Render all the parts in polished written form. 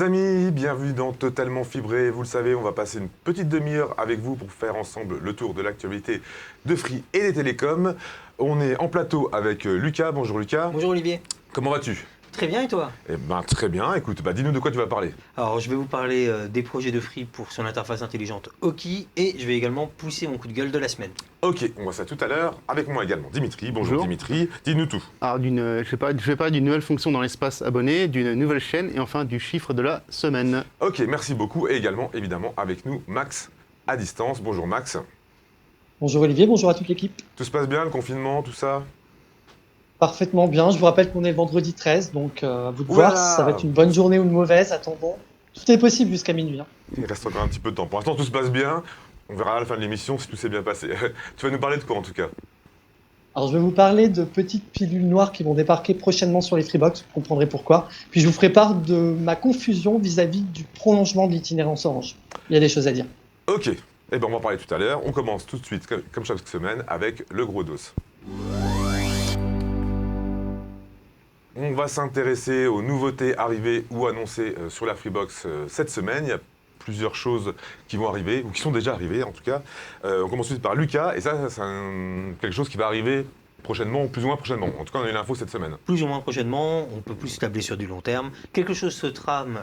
amis, bienvenue dans Totalement Fibré. Vous le savez, on va passer une petite demi-heure avec vous pour faire ensemble le tour de l'actualité de Free et des télécoms. On est en plateau avec Lucas. Bonjour Lucas. Bonjour Olivier. Comment vas-tu? Très bien et toi? Eh ben très bien. Écoute, dis-nous de quoi tu vas parler. Alors je vais vous parler des projets de Free pour son interface intelligente Oki et je vais également pousser mon coup de gueule de la semaine. Ok, on voit ça tout à l'heure. Avec moi également Dimitri. Bonjour Dimitri. Dis-nous tout. Alors, je vais parler d'une nouvelle fonction dans l'espace abonné, d'une nouvelle chaîne et enfin du chiffre de la semaine. Ok, merci beaucoup. Et également, évidemment, avec nous, Max à distance. Bonjour Max. Bonjour Olivier, bonjour à toute l'équipe. Tout se passe bien, le confinement, tout ça? Parfaitement bien. Je vous rappelle qu'on est vendredi 13, donc à vous de Ouah. voir si ça va être une bonne journée ou une mauvaise. Attendons. Tout est possible jusqu'à minuit. Il reste encore un petit peu de temps. Pour l'instant, tout se passe bien. On verra à la fin de l'émission si tout s'est bien passé. Tu vas nous parler de quoi en tout cas? Alors je vais vous parler de petites pilules noires qui vont débarquer prochainement sur les Freebox, vous comprendrez pourquoi. Puis je vous ferai part de ma confusion vis-à-vis du prolongement de l'itinérance Orange. Il y a des choses à dire. Ok, eh ben, on va en parler tout à l'heure. On commence tout de suite, comme chaque semaine, avec le gros dos. On va s'intéresser aux nouveautés arrivées ou annoncées sur la Freebox cette semaine. Il y a plusieurs choses qui vont arriver, ou qui sont déjà arrivées en tout cas. On commence tout de suite par Lucas, et ça c'est quelque chose qui va arriver prochainement, ou plus ou moins prochainement. En tout cas, on a eu l'info cette semaine. Plus ou moins prochainement, on peut plus tabler sur du long terme. Quelque chose se trame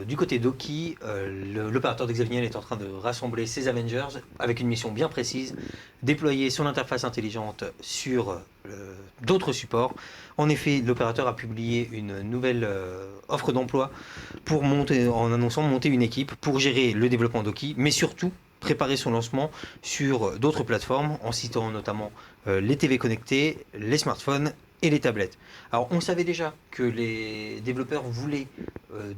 du côté d'Oki. L'opérateur d'Exavignel est en train de rassembler ses Avengers avec une mission bien précise, déployer son interface intelligente sur d'autres supports. En effet, l'opérateur a publié une nouvelle offre d'emploi pour en annonçant monter une équipe pour gérer le développement d'Oki, mais surtout préparer son lancement sur d'autres plateformes, en citant notamment les TV connectés, les smartphones et les tablettes. Alors on savait déjà que les développeurs voulaient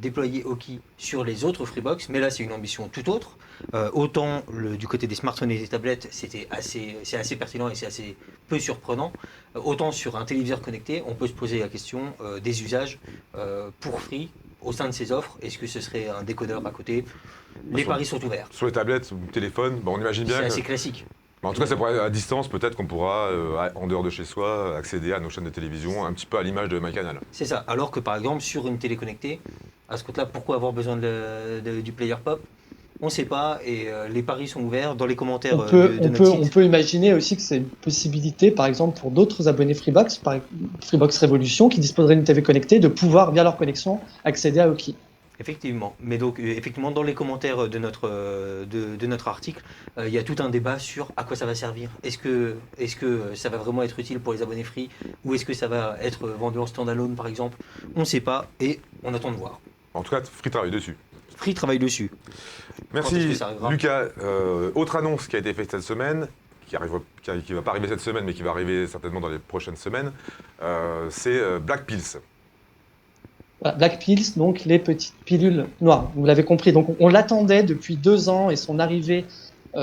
déployer Oki sur les autres Freebox, mais là c'est une ambition tout autre. Autant du côté des smartphones et des tablettes, c'est assez pertinent et c'est assez peu surprenant. Autant sur un téléviseur connecté, on peut se poser la question des usages pour Free au sein de ces offres. Est-ce que ce serait un décodeur à côté? Les paris sont ouverts. Sur les tablettes ou téléphones, on imagine bien. C'est assez classique. En tout cas, c'est à distance, peut-être qu'on pourra, en dehors de chez soi, accéder à nos chaînes de télévision, un petit peu à l'image de MyCanal. C'est ça. Alors que par exemple, sur une télé connectée, à ce côté-là, pourquoi avoir besoin du player pop? On ne sait pas, et les paris sont ouverts dans les commentaires de notre site. On peut imaginer aussi que c'est une possibilité, par exemple, pour d'autres abonnés Freebox, Freebox Révolution, qui disposeraient d'une TV connectée, de pouvoir, via leur connexion, accéder à Oki. Effectivement, mais donc effectivement dans les commentaires de notre article, il y a tout un débat sur à quoi ça va servir. Est-ce que ça va vraiment être utile pour les abonnés Free ou est-ce que ça va être vendu en standalone par exemple? On ne sait pas et on attend de voir. En tout cas, Free travaille dessus. Free travaille dessus. Merci Lucas. Autre annonce qui a été faite cette semaine, qui va pas arriver cette semaine mais qui va arriver certainement dans les prochaines semaines, c'est Black Pills. Black Pills, donc les petites pilules noires. Vous l'avez compris, donc on l'attendait depuis 2 ans et son arrivée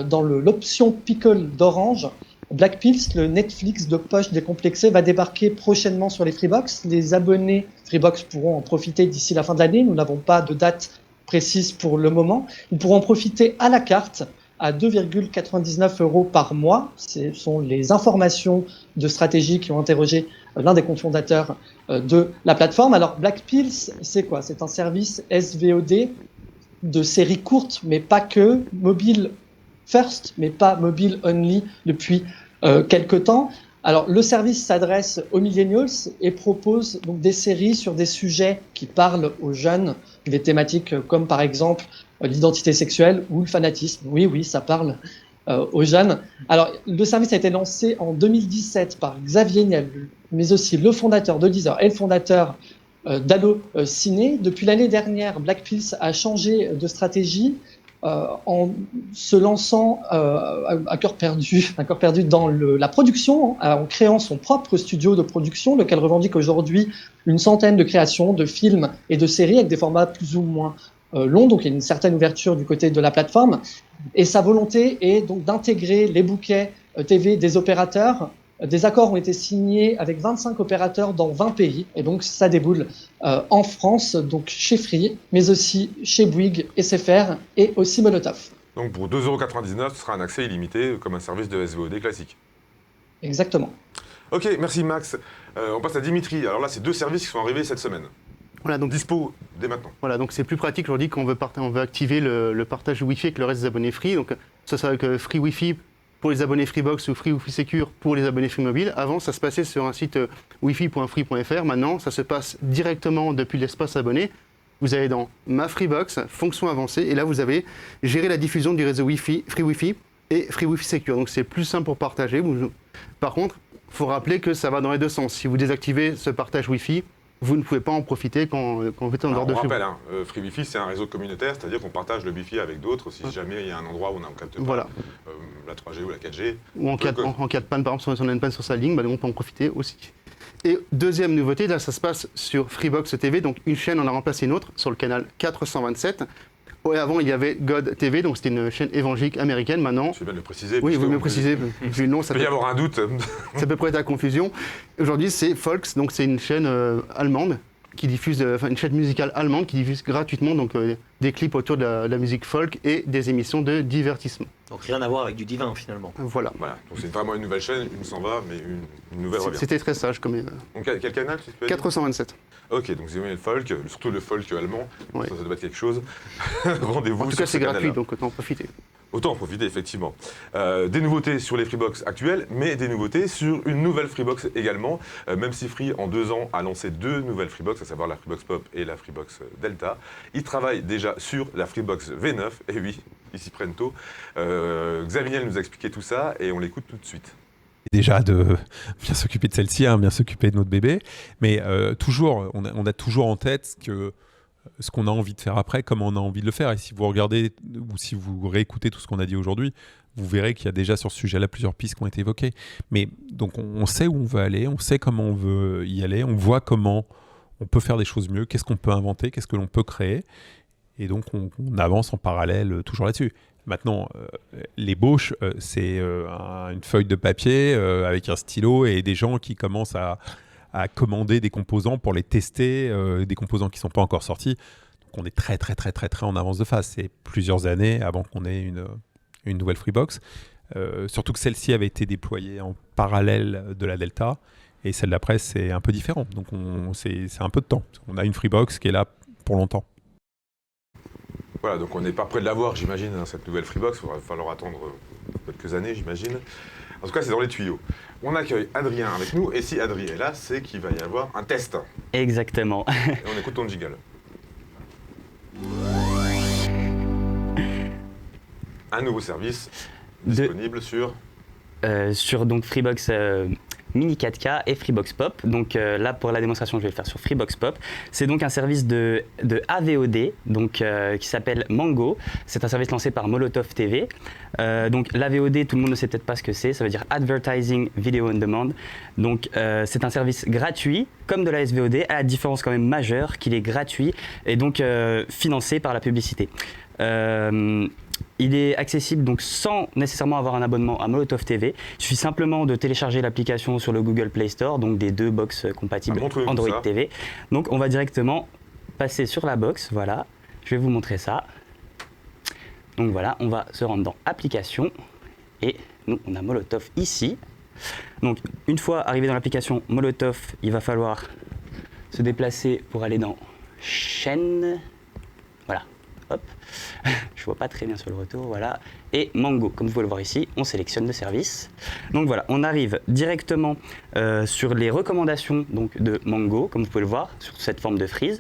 dans l'option Pickle d'Orange. Black Pills, le Netflix de poche décomplexé, va débarquer prochainement sur les Freebox. Les abonnés Freebox pourront en profiter d'ici la fin de l'année. Nous n'avons pas de date précise pour le moment. Ils pourront en profiter à la carte à 2,99 € par mois. Ce sont les informations de stratégie qui ont interrogé l'un des cofondateurs de la plateforme. Alors Black Pills, c'est quoi? C'est un service SVOD de séries courtes, mais pas que, mobile first, mais pas mobile only depuis quelques temps. Alors le service s'adresse aux millennials et propose donc des séries sur des sujets qui parlent aux jeunes, des thématiques comme par exemple l'identité sexuelle ou le fanatisme. Oui, ça parle aux jeunes. Alors, le service a été lancé en 2017 par Xavier Niel, mais aussi le fondateur de Deezer et le fondateur d'Allociné. Depuis l'année dernière, Black Pills a changé de stratégie en se lançant à cœur perdu dans la production, en créant son propre studio de production, lequel revendique aujourd'hui une centaine de créations de films et de séries avec des formats plus ou moins long, donc il y a une certaine ouverture du côté de la plateforme. Et sa volonté est donc d'intégrer les bouquets TV des opérateurs. Des accords ont été signés avec 25 opérateurs dans 20 pays. Et donc ça déboule en France, donc chez Free, mais aussi chez Bouygues, SFR et aussi Molotov. Donc pour 2,99 €, ce sera un accès illimité comme un service de SVOD classique. Exactement. Ok, merci Max. On passe à Dimitri. Alors là, c'est 2 services qui sont arrivés cette semaine. Voilà, donc dispo dès maintenant. Voilà, donc c'est plus pratique aujourd'hui quand on veut activer le partage Wi-Fi avec le reste des abonnés Free. Donc, ça sera avec Free Wi-Fi pour les abonnés Freebox ou Free Wi-Fi Secure pour les abonnés Free Mobile. Avant, ça se passait sur un site wifi.free.fr. Maintenant, ça se passe directement depuis l'espace abonné. Vous allez dans Ma Freebox, fonction avancée, et là, vous avez géré la diffusion du réseau Wi-Fi, Free Wi-Fi et Free Wi-Fi Secure. Donc, c'est plus simple pour partager. Par contre, il faut rappeler que ça va dans les deux sens. Si vous désactivez ce partage Wi-Fi, vous ne pouvez pas en profiter quand vous êtes en dehors de Free. Free. On rappelle, Free Wi-Fi, c'est un réseau communautaire, c'est-à-dire qu'on partage le Wi-Fi avec d'autres si jamais il y a un endroit où on ne capte pas la 3G ou la 4G. Ou en cas de panne, par exemple, si on a une panne sur sa ligne, on peut en profiter aussi. Et deuxième nouveauté, là, ça se passe sur Freebox TV, donc une chaîne, on a remplacé une autre sur le canal 427. Avant, il y avait God TV, donc c'était une chaîne évangélique américaine. Maintenant, je vais bien le préciser. Oui, vous me précisez. Vu le nom, ça peut y avoir un doute. Ça peut prêter à confusion. Aujourd'hui, c'est Folks, donc c'est une chaîne allemande qui diffuse, une chaîne musicale allemande qui diffuse gratuitement donc des clips autour de la musique folk et des émissions de divertissement. Donc rien à voir avec du divin finalement. Voilà. Donc c'est vraiment une nouvelle chaîne, une s'en va, mais une nouvelle revient. C'était très sage comme. Donc quel canal tu peux 427. Ok, donc vous aimez le folk, surtout le folk allemand, ouais. Ça doit être quelque chose. Rendez-vous. En tout cas, c'est gratuit, donc autant en profiter. Autant en profiter, effectivement. Des nouveautés sur les Freebox actuelles, mais des nouveautés sur une nouvelle Freebox également. Même si Free, en 2 ans, a lancé 2 nouvelles Freebox, à savoir la Freebox Pop et la Freebox Delta. Ils travaillent déjà sur la Freebox V9, et oui, ici prennent tôt. Xavier Niel nous a expliqué tout ça, et on l'écoute tout de suite. Déjà de bien s'occuper de celle-ci, bien s'occuper de notre bébé, mais toujours, on a toujours en tête que ce qu'on a envie de faire après, comment on a envie de le faire. Et si vous regardez ou si vous réécoutez tout ce qu'on a dit aujourd'hui, vous verrez qu'il y a déjà sur ce sujet-là plusieurs pistes qui ont été évoquées. Mais donc on sait où on veut aller, on sait comment on veut y aller, on voit comment on peut faire des choses mieux, qu'est-ce qu'on peut inventer, qu'est-ce que l'on peut créer. Et donc on avance en parallèle toujours là-dessus. Maintenant, l'ébauche, c'est une feuille de papier avec un stylo et des gens qui commencent à commander des composants pour les tester, des composants qui ne sont pas encore sortis. Donc on est très en avance de phase. C'est plusieurs années avant qu'on ait une nouvelle Freebox. Surtout que celle-ci avait été déployée en parallèle de la Delta. Et celle d'après, c'est un peu différent. Donc c'est un peu de temps. On a une Freebox qui est là pour longtemps. Voilà, donc on n'est pas près de l'avoir, j'imagine, cette nouvelle Freebox. Il va falloir attendre quelques années, j'imagine. En tout cas, c'est dans les tuyaux. On accueille Adrien avec nous, et si Adrien est là, c'est qu'il va y avoir un test. Exactement. Et on écoute ton jingle. Un nouveau service disponible sur donc Freebox Mini 4K et Freebox Pop. Donc là, pour la démonstration, je vais le faire sur Freebox Pop. C'est donc un service de AVOD donc, qui s'appelle Mango. C'est un service lancé par Molotov TV. Donc l'AVOD, tout le monde ne sait peut-être pas ce que c'est. Ça veut dire Advertising Video on Demand. Donc c'est un service gratuit, comme de la SVOD, à la différence quand même majeure qu'il est gratuit et donc financé par la publicité. Il est accessible donc sans nécessairement avoir un abonnement à Molotov TV. Il suffit simplement de télécharger l'application sur le Google Play Store, donc des 2 box compatibles Android TV. Donc on va directement passer sur la box, voilà. Je vais vous montrer ça. Donc voilà, on va se rendre dans Application et nous on a Molotov ici. Donc une fois arrivé dans l'application Molotov, il va falloir se déplacer pour aller dans Chaîne. Voilà. Hop, je vois pas très bien sur le retour, voilà. Et Mango, comme vous pouvez le voir ici, on sélectionne le service. Donc voilà, on arrive directement sur les recommandations donc, de Mango, comme vous pouvez le voir, sur cette forme de frise.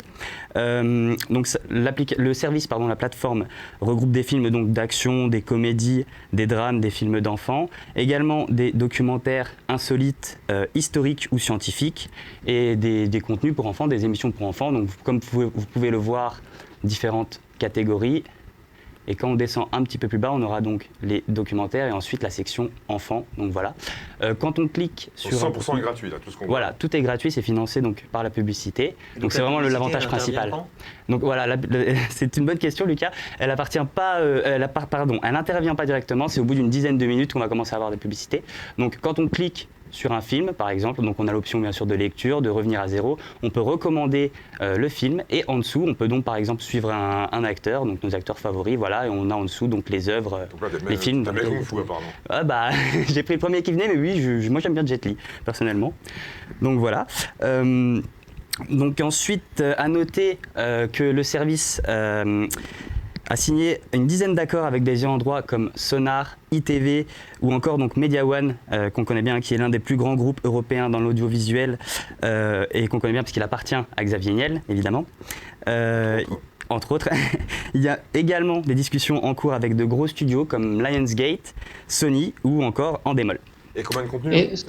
Donc le service, la plateforme, regroupe des films donc, d'action, des comédies, des drames, des films d'enfants, également des documentaires insolites, historiques ou scientifiques, et des contenus pour enfants, des émissions pour enfants. Donc comme vous pouvez le voir, différentes catégories. Et quand on descend un petit peu plus bas, on aura donc les documentaires et ensuite la section enfants. Donc voilà. Quand on clique sur 100% est gratuit là, tout ce qu'on voit. Voilà, tout est gratuit, c'est financé donc par la publicité. Donc c'est vraiment l'avantage principal. Donc voilà, c'est une bonne question, Lucas. Elle appartient pas, elle n'intervient pas directement. C'est au bout d'une dizaine de minutes qu'on va commencer à avoir des publicités. Donc quand on clique sur un film, par exemple, donc on a l'option bien sûr de lecture, de revenir à zéro. On peut recommander le film et en dessous, on peut donc par exemple suivre un acteur, donc nos acteurs favoris, voilà, et on a en dessous donc les œuvres, les films. T'as bien Kung Fu apparemment. Ah bah, j'ai pris le premier qui venait, mais oui, moi j'aime bien Jet Li personnellement. Donc voilà. Donc ensuite, à noter que le service a signé une dizaine d'accords avec des endroits comme Sonar, ITV ou encore donc Media One, qu'on connaît bien, qui est l'un des plus grands groupes européens dans l'audiovisuel et qu'on connaît bien parce qu'il appartient à Xavier Niel, évidemment. Entre autres, il y a également des discussions en cours avec de gros studios comme Lionsgate, Sony ou encore Endemol. Et combien de contenu? Et ce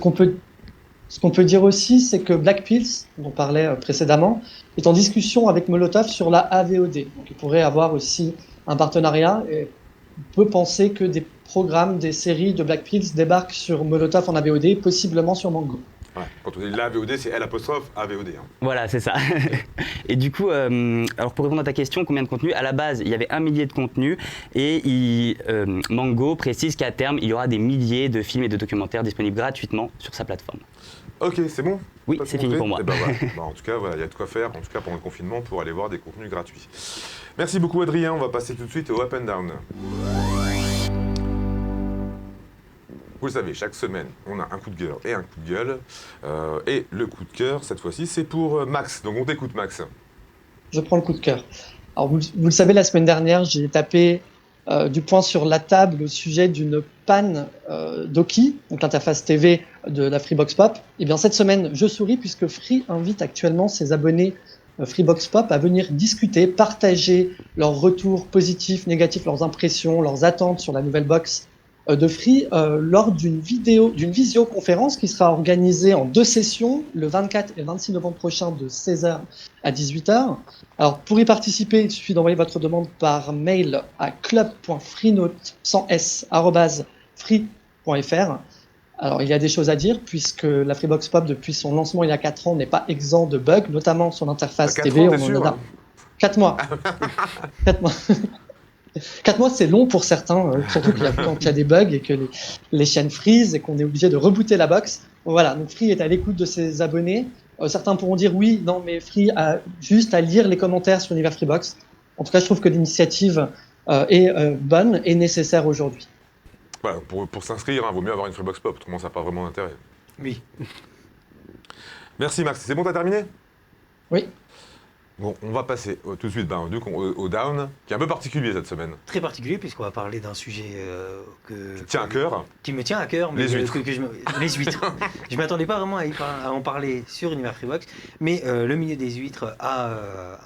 qu'on peut dire aussi, c'est que Black Pills, dont on parlait précédemment, est en discussion avec Molotov sur la AVOD. Donc il pourrait avoir aussi un partenariat. Et on peut penser que des programmes, des séries de Black Pills débarquent sur Molotov en AVOD, possiblement sur Mango. Ouais, quand on dit la VOD, c'est L' AVOD. Hein. Voilà, c'est ça. Et du coup, alors pour répondre à ta question, combien de contenus? À la base, il y avait 1 millier de contenus et Mango précise qu'à terme, il y aura des milliers de films et de documentaires disponibles gratuitement sur sa plateforme. Ok, c'est bon? Oui, c'est fini pour moi. Eh ben voilà. En tout cas, voilà, il y a de quoi faire, en tout cas pendant le confinement, pour aller voir des contenus gratuits. Merci beaucoup Adrien, on va passer tout de suite au Up and Down. Vous le savez, chaque semaine, on a un coup de cœur et un coup de gueule. Et le coup de cœur, cette fois-ci, c'est pour Max. Donc on t'écoute, Max. Je prends le coup de cœur. Alors, vous le savez, la semaine dernière, j'ai tapé du poing sur la table au sujet d'une panne d'Oki, donc l'interface TV de la Freebox Pop. Et bien, cette semaine, je souris puisque Free invite actuellement ses abonnés Freebox Pop à venir discuter, partager leurs retours positifs, négatifs, leurs impressions, leurs attentes sur la nouvelle box de Free lors d'une visioconférence qui sera organisée en 2 sessions, le 24 et le 26 novembre prochain de 16h à 18h. Alors pour y participer, il suffit d'envoyer votre demande par mail à club.freenote@free.fr. Alors il y a des choses à dire puisque la Freebox Pop depuis son lancement il y a 4 ans n'est pas exempt de bugs, notamment son interface 4 TV. Ans, t'es sûr, hein 4 mois. 4 mois. 4 mois, c'est long pour certains, surtout quand il y a des bugs et que les chaînes freeze et qu'on est obligé de rebooter la box. Voilà, donc Free est à l'écoute de ses abonnés. Certains pourront dire oui, non, mais Free a juste à lire les commentaires sur Univers Freebox. En tout cas, je trouve que l'initiative est bonne et nécessaire aujourd'hui. Voilà, pour s'inscrire, il vaut mieux avoir une Freebox Pop, autrement ça n'a pas vraiment d'intérêt. Oui. Merci Max, c'est bon, t'as terminé? Oui. Bon, on va passer tout de suite au Down, qui est un peu particulier cette semaine. Très particulier, puisqu'on va parler d'un sujet Qui me tient à cœur. Mais les huîtres. Les huîtres. Je ne m'attendais pas vraiment à en parler sur Univers Freebox, mais le milieu des huîtres a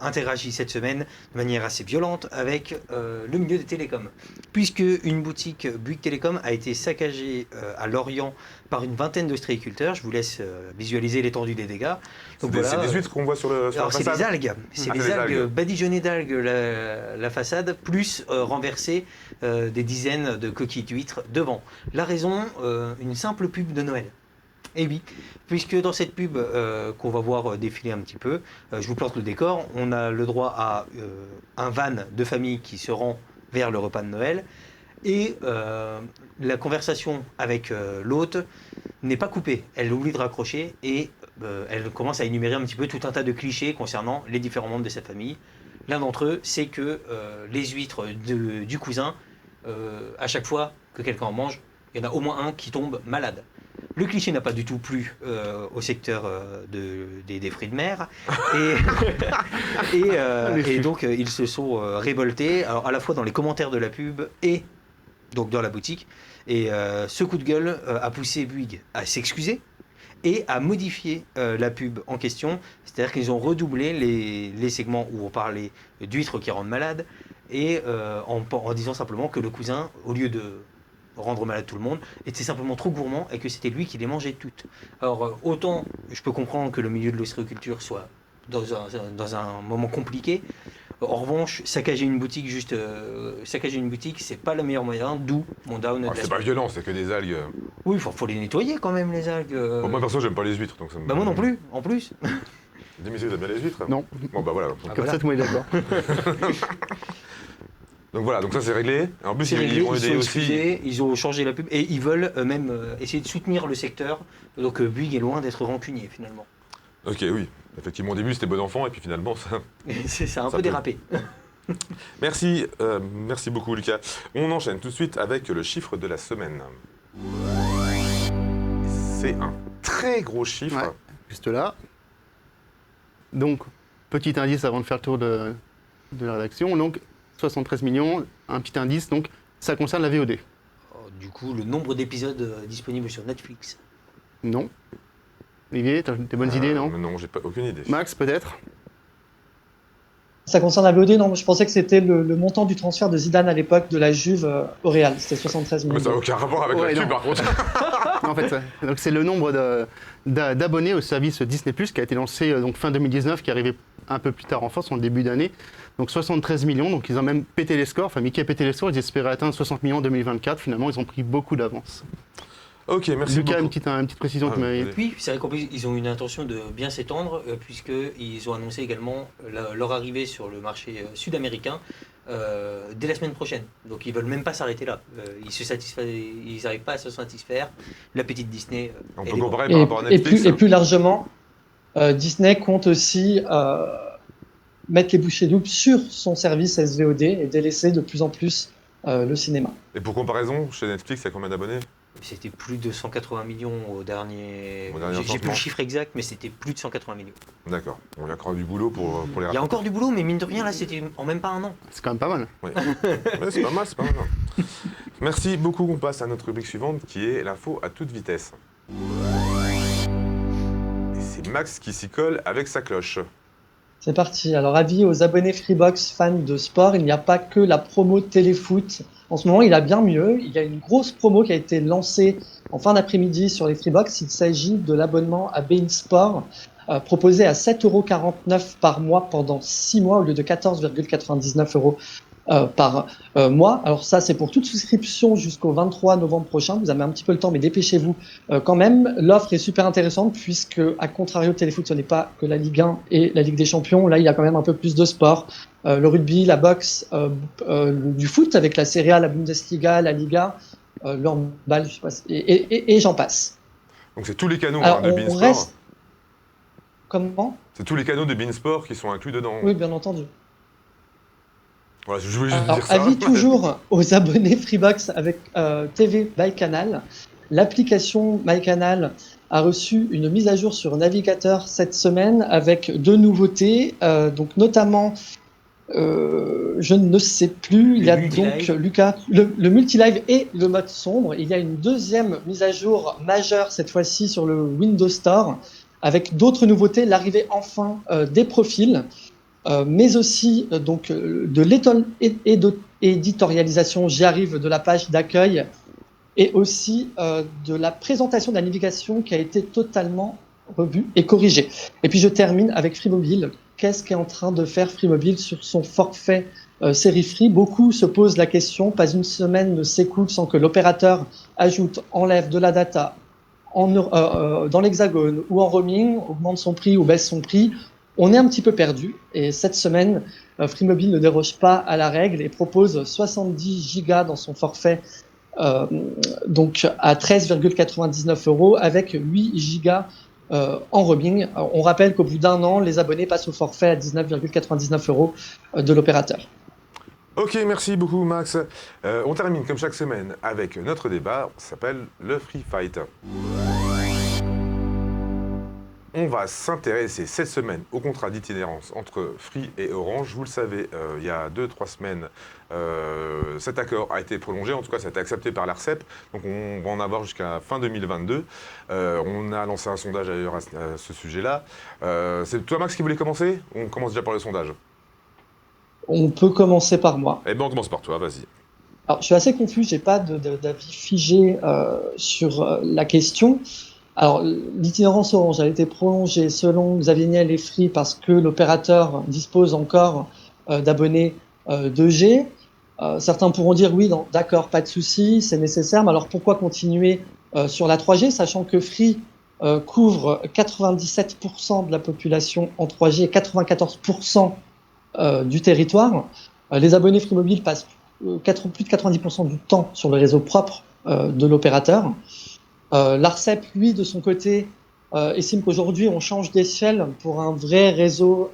interagi cette semaine de manière assez violente avec le milieu des télécoms. Puisque une boutique Bouygues Télécom a été saccagée à Lorient par une vingtaine d'ostréiculteurs. Je vous laisse visualiser l'étendue des dégâts. C'est des huîtres qu'on voit sur la façade. C'est des algues. C'est des algues badigeonnées d'algues la façade, plus renversées des dizaines de coquilles d'huîtres devant. La raison, une simple pub de Noël. Et oui, puisque dans cette pub qu'on va voir défiler un petit peu, je vous plante le décor, on a le droit à un van de famille qui se rend vers le repas de Noël. Et la conversation avec l'hôte n'est pas coupée. Elle oublie de raccrocher et elle commence à énumérer un petit peu tout un tas de clichés concernant les différents membres de sa famille. L'un d'entre eux, c'est que les huîtres du cousin, à chaque fois que quelqu'un en mange, il y en a au moins un qui tombe malade. Le cliché n'a pas du tout plu au secteur des fruits de mer et donc ils se sont révoltés, alors, à la fois dans les commentaires de la pub et donc dans la boutique. Et ce coup de gueule a poussé Bouygues à s'excuser et à modifier la pub en question. C'est-à-dire qu'ils ont redoublé les segments où on parlait d'huîtres qui rendent malades et en disant simplement que le cousin, au lieu de rendre malade tout le monde, était simplement trop gourmand et que c'était lui qui les mangeait toutes. Alors autant je peux comprendre que le milieu de l'ostréiculture soit dans un moment compliqué. En revanche, saccager une boutique, c'est pas le meilleur moyen, d'où mon down. C'est pas violent, c'est que des algues. Oui, faut les nettoyer quand même, les algues. Bon, moi, perso, j'aime pas les huîtres. Donc ça me... Bah, moi non plus, en plus. Messieurs, vous aimez bien les huîtres? Non. Bon, bah voilà. Comme ça, tout le monde est d'accord. Donc voilà, donc ça c'est réglé. En plus, ils ont excusé, ils ont changé la pub et ils veulent même essayer de soutenir le secteur. Donc Bouygues est loin d'être rancunier finalement. Ok, oui. Effectivement, au début c'était bon enfant et puis finalement ça. Ça a un peu dérapé. Merci beaucoup Lucas. On enchaîne tout de suite avec le chiffre de la semaine. C'est un très gros chiffre. Ouais, juste là. Donc, petit indice avant de faire le tour de la rédaction. Donc, 73 millions, un petit indice, donc ça concerne la VOD. Du coup, le nombre d'épisodes disponibles sur Netflix. Non. Olivier, t'as des bonnes idées, non? Non, j'ai aucune idée. Max, peut-être? Ça concerne la VOD, non, je pensais que c'était le montant du transfert de Zidane à l'époque de la Juve au Real. C'était 73 millions. Mais ça n'a aucun rapport avec la non. pub, par contre. En fait, donc c'est le nombre d'abonnés au service Disney+, qui a été lancé donc fin 2019, qui est arrivé un peu plus tard en France, en début d'année. Donc 73 millions, donc ils ont même pété les scores. Enfin, Mickey a pété les scores, ils espéraient atteindre 60 millions en 2024. Finalement, ils ont pris beaucoup d'avance. Ok, merci Lucas, beaucoup. une petite précision que tu m'avais... Oui, c'est vrai qu'ils ont une intention de bien s'étendre, puisqu'ils ont annoncé également leur arrivée sur le marché sud-américain dès la semaine prochaine. Donc ils ne veulent même pas s'arrêter là. Ils n'arrivent pas à se satisfaire. La petite Disney... On peut comparer par rapport à Netflix. Et plus largement, Disney compte aussi mettre les bouchées doubles sur son service SVOD et délaisser de plus en plus le cinéma. Et pour comparaison, chez Netflix, il y a combien d'abonnés? C'était plus de 180 millions au dernier... J'ai plus lancement. le chiffre exact, mais c'était plus de 180 millions. D'accord. Il y a encore du boulot pour les Il y a encore du boulot, mais mine de rien, là, c'était en même pas un an. C'est quand même pas mal. Ouais, c'est pas mal, c'est pas mal. Merci beaucoup. On passe à notre rubrique suivante qui est l'info à toute vitesse. Et c'est Max qui s'y colle avec sa cloche. C'est parti. Alors, avis aux abonnés Freebox fans de sport, il n'y a pas que la promo téléfoot. En ce moment, il a bien mieux. Il y a une grosse promo qui a été lancée en fin d'après-midi sur les Freebox. Il s'agit de l'abonnement à beIN Sport, proposé à 7,49 € par mois pendant 6 mois au lieu de 14,99 € par mois. Alors ça, c'est pour toute souscription jusqu'au 23 novembre prochain. Vous avez un petit peu le temps, mais dépêchez-vous quand même. L'offre est super intéressante puisque, à contrario de Téléfoot, ce n'est pas que la Ligue 1 et la Ligue des Champions. Là, il y a quand même un peu plus de sport. Le rugby, la boxe, du foot avec la Serie A, la Bundesliga, la Liga, le handball, je sais pas, et j'en passe. Donc c'est tous les canaux Alors, de beIN Sport. reste... Comment? C'est tous les canaux de beIN Sport qui sont inclus dedans. Oui, bien entendu. Voilà, je voulais juste Alors, dire ça. avis toujours aux abonnés Freebox avec TV MyCanal. L'application MyCanal a reçu une mise à jour sur navigateur cette semaine avec 2 nouveautés, donc notamment, je ne sais plus, il y a donc Lucas, le multilive et le mode sombre. Il y a une deuxième mise à jour majeure cette fois-ci sur le Windows Store avec d'autres nouveautés, l'arrivée enfin des profils. Mais aussi donc de l'éditorialisation, j'y arrive, de la page d'accueil et aussi de la présentation de la navigation qui a été totalement revue et corrigée. Et puis je termine avec Free Mobile. Qu'est-ce qu'est en train de faire Free Mobile sur son forfait série Free? Beaucoup se posent la question, pas une semaine ne s'écoule sans que l'opérateur ajoute, enlève de la data dans l'hexagone ou en roaming, augmente son prix ou baisse son prix. On est un petit peu perdu et cette semaine, Free Mobile ne déroge pas à la règle et propose 70 gigas dans son forfait donc à 13,99 € avec 8 gigas en roaming. On rappelle qu'au bout d'un an, les abonnés passent au forfait à 19,99 € de l'opérateur. Ok, merci beaucoup Max. On termine comme chaque semaine avec notre débat, ça s'appelle le Free Fight. On va s'intéresser cette semaine au contrat d'itinérance entre Free et Orange. Vous le savez, il y a 2-3 semaines, cet accord a été prolongé, en tout cas ça a été accepté par l'ARCEP, donc on va en avoir jusqu'à fin 2022. On a lancé un sondage d'ailleurs à ce sujet-là. C'est toi Max qui voulais commencer? On commence déjà par le sondage. On peut commencer par moi. Eh bien on commence par toi, vas-y. Alors je suis assez confus, j'ai pas d'avis figé sur la question. Alors, l'itinérance Orange a été prolongée selon Xavier Niel et Free parce que l'opérateur dispose encore d'abonnés 2G. Certains pourront dire oui, d'accord, pas de souci, c'est nécessaire, mais alors pourquoi continuer sur la 3G, sachant que Free couvre 97% de la population en 3G et 94% du territoire. Les abonnés Free Mobile passent plus de 90% du temps sur le réseau propre de l'opérateur. L'ARCEP, lui, de son côté, estime qu'aujourd'hui, on change d'échelle pour un vrai réseau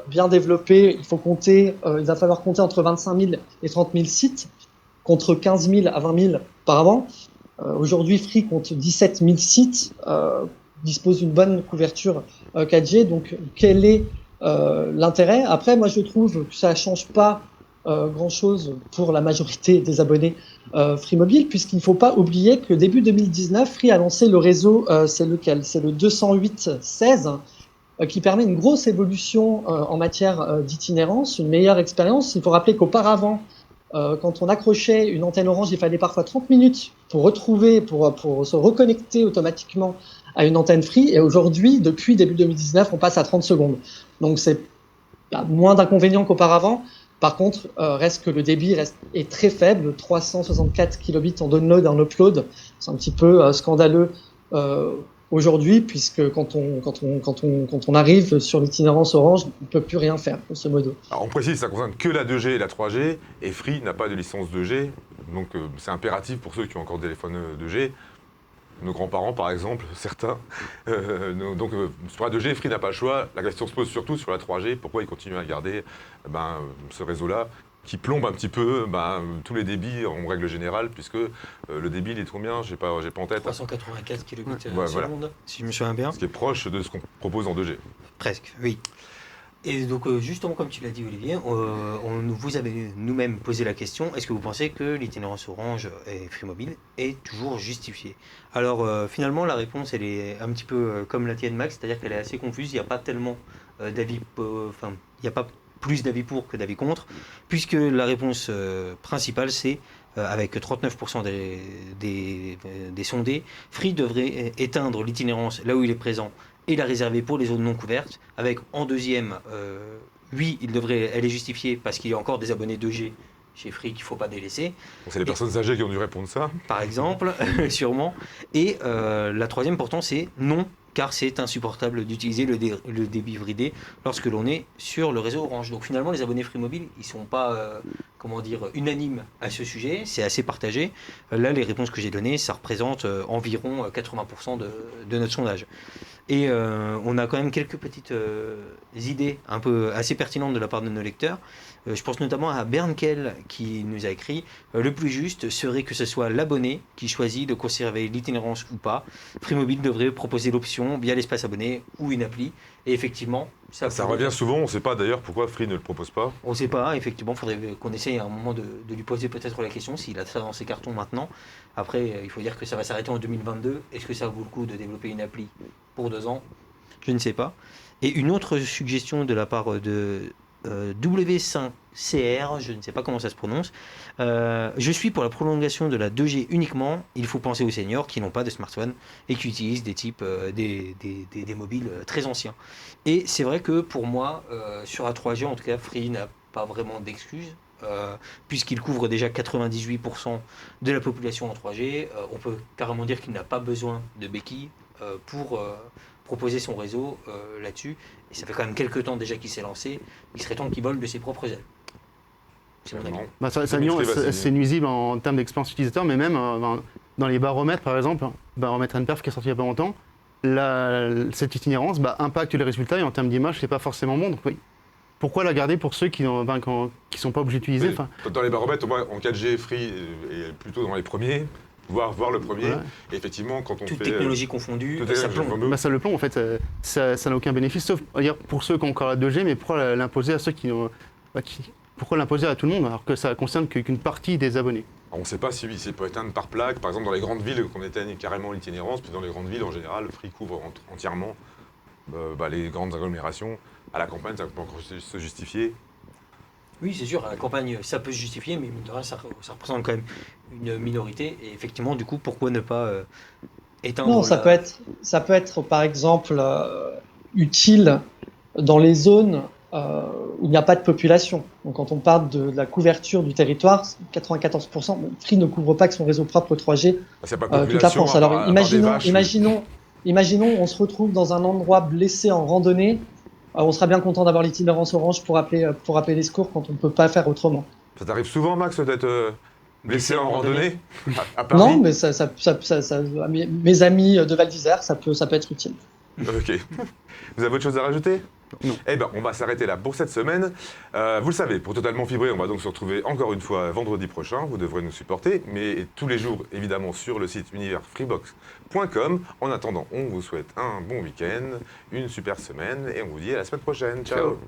bien développé. Il va falloir compter entre 25 000 et 30 000 sites, contre 15 000 à 20 000 par avant. Aujourd'hui, Free compte 17 000 sites, dispose d'une bonne couverture 4G. Donc, quelle est l'intérêt. Après, moi, je trouve que ça ne change pas grand-chose pour la majorité des abonnés Free Mobile, puisqu'il ne faut pas oublier que début 2019, Free a lancé le réseau, c'est lequel? C'est le 208.16, qui permet une grosse évolution en matière d'itinérance, une meilleure expérience. Il faut rappeler qu'auparavant, quand on accrochait une antenne Orange, il fallait parfois 30 minutes pour retrouver, pour se reconnecter automatiquement à une antenne Free. Et aujourd'hui, depuis début 2019, on passe à 30 secondes. Donc c'est moins d'inconvénients qu'auparavant. Par contre, reste que le débit est très faible, 364 kilobits en download et en upload. C'est un petit peu scandaleux aujourd'hui, puisque quand on arrive sur l'itinérance Orange, on ne peut plus rien faire, grosso modo. Alors on précise, ça concerne que la 2G et la 3G, et Free n'a pas de licence 2G, donc c'est impératif pour ceux qui ont encore des téléphones 2G. Nos grands-parents, par exemple, certains. Donc sur la 2G, Free n'a pas le choix. La question se pose surtout sur la 3G. Pourquoi ils continuent à garder ce réseau-là qui plombe un petit peu tous les débits en règle générale, puisque le débit, il est combien? J'ai pas en tête. 384 kilobits voilà. seconde, si je me souviens bien. Ce qui est proche de ce qu'on propose en 2G. Presque, oui. Et donc, justement, comme tu l'as dit, Olivier, vous avez nous-mêmes posé la question, est-ce que vous pensez que l'itinérance Orange et Free Mobile est toujours justifiée? Alors, finalement, la réponse, elle est un petit peu comme la tienne, Max, c'est-à-dire qu'elle est assez confuse, il n'y a pas tellement d'avis, il n'y a pas plus d'avis pour que d'avis contre, puisque la réponse principale, c'est, avec 39% des sondés, Free devrait éteindre l'itinérance là où il est présent et la réserver pour les zones non couvertes, avec en deuxième, oui, elle est justifiée parce qu'il y a encore des abonnés 2G chez Free qu'il ne faut pas délaisser. Bon, c'est les personnes âgées qui ont dû répondre ça. Par exemple, sûrement. Et la troisième, pourtant, c'est non, car c'est insupportable d'utiliser le débit bridé lorsque l'on est sur le réseau Orange. Donc finalement, les abonnés Free Mobile, ils ne sont pas unanimes à ce sujet, c'est assez partagé. Là, les réponses que j'ai données, ça représente environ 80% de notre sondage. Et on a quand même quelques petites idées un peu assez pertinentes de la part de nos lecteurs. Je pense notamment à Bernkel qui nous a écrit le plus juste serait que ce soit l'abonné qui choisit de conserver l'itinérance ou pas. Free Mobile devrait proposer l'option via l'espace abonné ou une appli. Et effectivement, ça revient souvent. On ne sait pas d'ailleurs pourquoi Free ne le propose pas. On ne sait pas. Effectivement, il faudrait qu'on essaye à un moment de lui poser peut-être la question s'il a ça dans ses cartons maintenant. Après, il faut dire que ça va s'arrêter en 2022. Est-ce que ça vaut le coup de développer une appli pour 2 ans? Je ne sais pas. Et une autre suggestion de la part de W5CR, je ne sais pas comment ça se prononce. Je suis pour la prolongation de la 2G uniquement. Il faut penser aux seniors qui n'ont pas de smartphone et qui utilisent des mobiles très anciens. Et c'est vrai que pour moi, sur la 3G, en tout cas, Free n'a pas vraiment d'excuses. Puisqu'il couvre déjà 98% de la population en 3G, on peut carrément dire qu'il n'a pas besoin de béquilles pour proposer son réseau là-dessus. Et ça fait quand même quelques temps déjà qu'il s'est lancé. Il serait temps qu'il vole de ses propres ailes. C'est mon avis. C'est nuisible en termes d'expérience utilisateur, mais même dans les baromètres, par exemple, baromètre NPerf qui est sorti il n'y a pas longtemps, cette itinérance impacte les résultats et en termes d'image, c'est pas forcément bon. Donc, oui. Pourquoi la garder pour ceux qui ne sont pas obligés d'utiliser Dans les baromètres, en 4G, Free est plutôt dans les premiers. Voir le premier. Ouais. Et effectivement, quand on toute fait. technologie confondue, ça plombe. Ça le plombe, en fait. Ça n'a aucun bénéfice, sauf pour ceux qui ont encore la 2G, mais pourquoi l'imposer à ceux qui n'ont. Pourquoi l'imposer à tout le monde alors que ça ne concerne qu'une partie des abonnés? On ne sait pas si c'est peut éteindre par plaque. Par exemple, dans les grandes villes, qu'on éteigne carrément l'itinérance, puis dans les grandes villes, en général, Free couvre entièrement les grandes agglomérations. À la campagne, ça peut encore se justifier. Oui, c'est sûr, à la campagne, ça peut se justifier, mais ça représente quand même une minorité. Et effectivement, du coup, pourquoi ne pas éteindre... Non, ça peut être, par exemple, utile dans les zones où il n'y a pas de population. Donc, quand on parle de la couverture du territoire, 94%, Free ne couvre pas que son réseau propre 3G toute la France. Alors, imaginons, on se retrouve dans un endroit blessé en randonnée. On sera bien content d'avoir l'itinérance Orange pour appeler les secours quand on ne peut pas faire autrement. Ça t'arrive souvent, Max, d'être blessé en randonnée à Paris? Non, mais mes amis de Val d'Isère, ça peut être utile. Ok. Vous avez autre chose à rajouter? Non. Eh ben, on va s'arrêter là pour cette semaine. Vous le savez, pour Totalement Fibré, on va donc se retrouver encore une fois vendredi prochain. Vous devrez nous supporter, mais tous les jours, évidemment, sur le site universfreebox.com. En attendant, on vous souhaite un bon week-end, une super semaine, et on vous dit à la semaine prochaine. Ciao. Ciao.